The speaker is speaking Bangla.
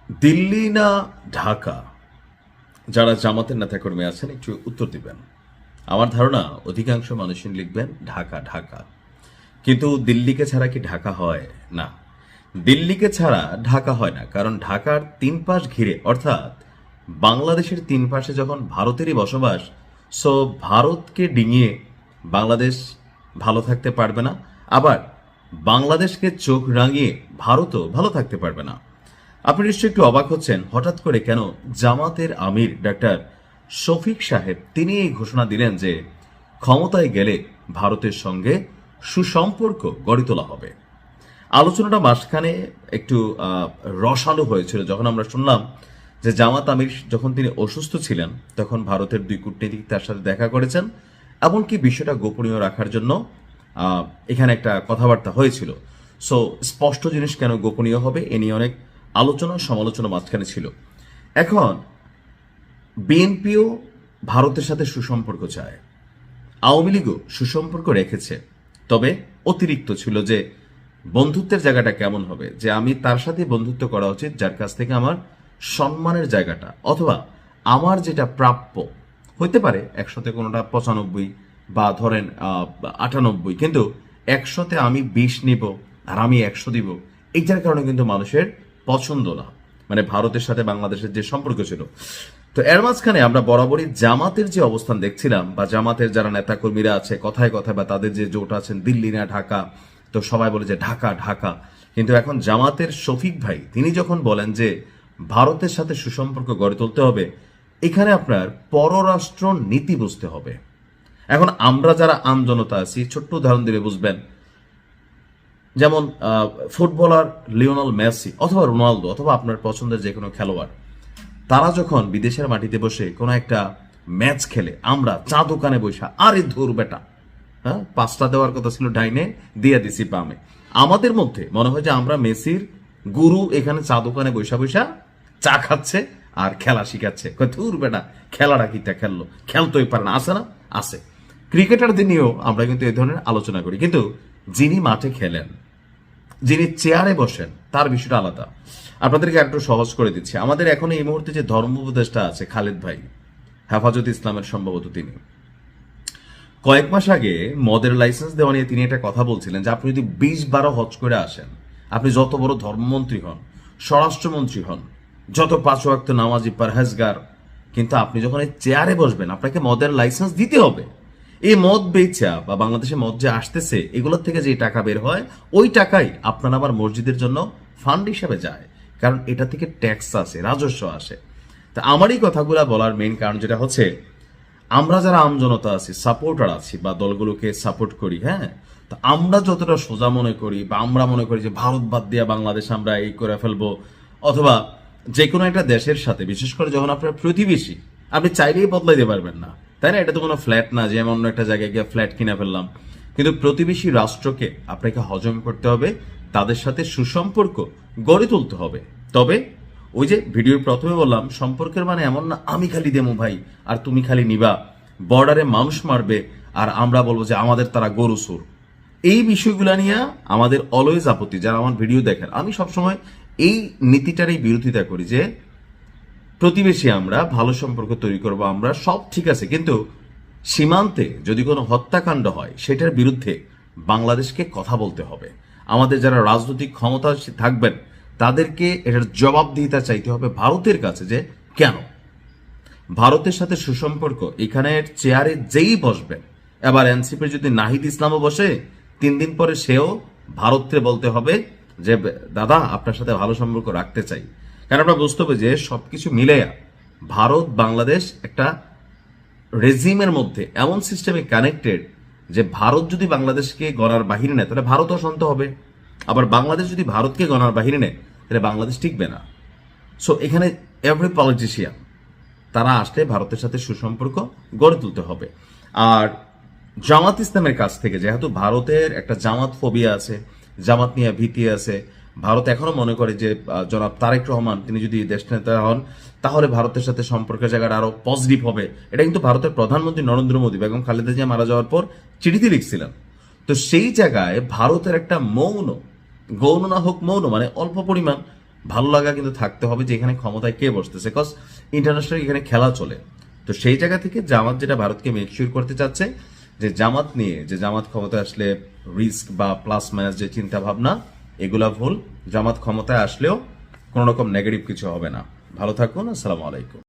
দিল্লি না ঢাকা? যারা জামাতের নেতাকর্মী আছেন একটু উত্তর দিবেন। আমার ধারণা অধিকাংশ মানুষই লিখবেন ঢাকা ঢাকা। কিন্তু দিল্লিকে ছাড়া কি ঢাকা হয়? না, দিল্লিকে ছাড়া ঢাকা হয় না। কারণ ঢাকার তিন পাশ ঘিরে, অর্থাৎ বাংলাদেশের তিন পাশে যখন ভারতেরই বসবাস, সো ভারতকে ডিঙিয়ে বাংলাদেশ ভালো থাকতে পারবে না, আবার বাংলাদেশকে চোখ রাঙিয়ে ভারতও ভালো থাকতে পারবে না। আপনি নিশ্চয়ই একটু অবাক হচ্ছেন হঠাৎ করে কেন জামাতের আমির ডাক্তার শফিক সাহেব তিনি এই ঘোষণা দিলেন যে ক্ষমতায় গেলে ভারতের সঙ্গে সুসম্পর্ক গড়ে তোলা হবে। আলোচনাটা মাঝখানে একটু রসালো হয়েছিল যখন আমরা শুনলাম যে জামাত আমির যখন তিনি অসুস্থ ছিলেন তখন ভারতের দুই কূটনীতিক তার সাথে দেখা করেছেন, এমনকি বিষয়টা গোপনীয় রাখার জন্য এখানে একটা কথাবার্তা হয়েছিল। সো স্পষ্ট জিনিস কেন গোপনীয় হবে এ নিয়ে অনেক আলোচনা সমালোচনা মাঝখানে ছিল। এখন বিএনপিও ভারতের সাথে সুসম্পর্ক চায়, আওয়ামী লীগও সুসম্পর্ক রেখেছে, তবে অতিরিক্ত ছিল যে বন্ধুত্বের জায়গাটা কেমন হবে, যে আমি তার সাথে বন্ধুত্ব করা উচিত যার কাছ থেকে আমার সম্মানের জায়গাটা অথবা আমার যেটা প্রাপ্য হইতে পারে, 100তে কোনোটা 95 বা ধরেন 98, কিন্তু 100তে আমি 20 নিব আর আমি 100 দিব, এইটার কারণে কিন্তু মানুষের পছন্দ না, মানে ভারতের সাথে বাংলাদেশের যে সম্পর্ক ছিল। তো এর মাঝখানে আমরা বরাবরই জামাতের যে অবস্থান দেখছিলাম বা জামাতের যারা নেতাকর্মীরা আছে কথায় কথায় বা তাদের যে জোট আছেন দিল্লি না ঢাকা, তো সবাই বলে যে ঢাকা ঢাকা। কিন্তু এখন জামাতের শফিক ভাই তিনি যখন বলেন যে ভারতের সাথে সুসম্পর্ক গড়ে তুলতে হবে, এখানে আপনার পররাষ্ট্র নীতি বুঝতে হবে। এখন আমরা যারা আমজনতা আছি ছোট্ট উদাহরণ দিলে বুঝবেন, যেমন ফুটবলার লিওনেল মেসি অথবা রোনালদো অথবা আপনার পছন্দের যে কোনো খেলোয়াড়, তারা যখন বিদেশের মাটিতে বসে কোনো একটা ম্যাচ খেলে আমরা চা দোকানে বসে আরে ধুর বেটা, হ্যাঁ 5টা দেওয়ার কথা ছিল ডাইনে দিয়ে দিছি বামে, আমাদের মধ্যে মনে হয় যে আমরা মেসির গুরু, এখানে চা দোকানে বৈশা বৈশা চা খাচ্ছে আর খেলা শিখাচ্ছে। ধুর বেটা, খেলাটা কিটা খেললো, খেলতেই পারে না, আছে না আছে। ক্রিকেটারদের নিয়েও আমরা কিন্তু এই ধরনের আলোচনা করি, কিন্তু যিনি মাঠে খেলেন, যিনি চেয়ারে বসেন, তার বিষয়টা আলাদা। আপনাদেরকে একটু সহজ করে দিচ্ছি। আমাদের এখন এই মুহূর্তে যে ধর্ম উপদেষ্টা আছে খালেদ ভাই, হেফাজত ইসলামের সম্ভবত তিনি, কয়েক মাস আগে মদের লাইসেন্স দেওয়া নিয়ে তিনি একটা কথা বলছিলেন যে আপনি যদি 20-12 হজ করে আসেন, আপনি যত বড় ধর্মমন্ত্রী হন, স্বরাষ্ট্রমন্ত্রী হন, যত 5 ওয়াক্ত নামাজি পারহেজগার, কিন্তু আপনি যখন এই চেয়ারে বসবেন আপনাকে মদের লাইসেন্স দিতে হবে। এই মদ বেচা বা বাংলাদেশে মদ যে আসতেছে এগুলোর থেকে যে টাকা বের হয় ওই টাকাই আপনার আমার মসজিদের জন্য ফান্ড হিসেবে যায়, কারণ এটা থেকে ট্যাক্স আসে, রাজস্ব আসে। তা আমার এই কথাগুলো বলার মেইন কারণ যেটা হচ্ছে, আমরা যারা আমজনতা আছি, সাপোর্টার আছি বা দলগুলোকে সাপোর্ট করি, হ্যাঁ, তো আমরা যতটা সোজা মনে করি বা আমরা মনে করি যে ভারত বাদ দিয়া বাংলাদেশ আমরা এই করে ফেলবো, অথবা যে কোনো একটা দেশের সাথে, বিশেষ করে যখন আপনার প্রতিবেশী, আপনি চাইলেই বদলাইতে পারবেন না, তাই না? এটা তো কোনো ফ্ল্যাট না যে এমন একটা জায়গায় গিয়ে ফ্ল্যাট কিনে ফেললাম। কিন্তু প্রতিবেশী রাষ্ট্রকে আপনাকে হজম করতে হবে, তাদের সাথে সুসম্পর্ক গড়ে তুলতে হবে। তবে ওই যে ভিডিওর প্রথমে বললাম, সম্পর্কের মানে এমন না আমি খালি দেবো ভাই আর তুমি খালি নিবা, বর্ডারে মানুষ মারবে আর আমরা বলবো যে আমাদের তারা গরু চোর। এই বিষয়গুলো নিয়ে আমাদের অলওয়েজ আপত্তি। যারা আমার ভিডিও দেখেন, আমি সবসময় এই নীতিটারই বিরোধিতা করি যে প্রতিবেশী আমরা ভালো সম্পর্ক তৈরি করবো, আমরা সব ঠিক আছে, কিন্তু সীমান্তে যদি কোনো হত্যাকাণ্ড হয় সেটার বিরুদ্ধে বাংলাদেশকে কথা বলতে হবে। আমাদের যারা রাজনৈতিক ক্ষমতা থাকবেন তাদেরকে এটার জবাবদিহিতা চাইতে হবে ভারতের কাছে, যে কেন ভারতের সাথে সুসম্পর্ক এখানের চেয়ারে যেই বসবেন, এবার এনসিপির যদি নাহিদ ইসলামও বসে 3 দিন পরে সেও ভারতকে বলতে হবে যে দাদা আপনার সাথে ভালো সম্পর্ক রাখতে চাই। কারণ আমরা বুঝতে হবে যে সবকিছু মিলেয়া ভারত বাংলাদেশ একটা রেজিমের মধ্যে এমন সিস্টেমে কানেক্টেড যে ভারত যদি বাংলাদেশকে গণার বাহিরে নেয় তাহলে ভারত অশান্ত হবে, আবার বাংলাদেশ যদি ভারতকে গণার বাহিরে নেয় তাহলে বাংলাদেশ টিকবে না। সো এখানে এভরি পলিটিশিয়ান তারা আসলে ভারতের সাথে সুসম্পর্ক গড়ে তুলতে হবে। আর জামাত ইসলামের কাছ থেকে, যেহেতু ভারতের একটা জামাত ফোবিয়া আছে, জামাত নিয়ে ভীতি আছে, ভারত এখনো মনে করে যে জনাব তারেক রহমান তিনি যদি দেশ নেতা হন তাহলে ভারতের সাথে সম্পর্কের জায়গাটা আরো পজিটিভ হবে। এটা কিন্তু ভারতের প্রধানমন্ত্রী নরেন্দ্র মোদী বেগম খালেদা জিয়া মারা যাওয়ার পর চিঠিতে লিখছিলেন। তো সেই জায়গায় ভারতের একটা মৌন, গৌণ না হোক মৌন, মানে অল্প পরিমাণ ভালো লাগা কিন্তু থাকতে হবে যে এখানে ক্ষমতায় কে বসতেছে, কজ ইন্টারন্যাশনাল এখানে খেলা চলে। তো সেই জায়গা থেকে জামাত যেটা ভারতকে মেকশিওর করতে চাচ্ছে যে জামাত নিয়ে, যে জামাত ক্ষমতায় আসলে রিস্ক বা প্লাস মাইনাস যে চিন্তা ভাবনা, এগুলা ভুল। জামাত ক্ষমতায় আসলেও কোনো রকম নেগেটিভ কিছু হবে না। ভালো থাকুন, আসসালামু আলাইকুম।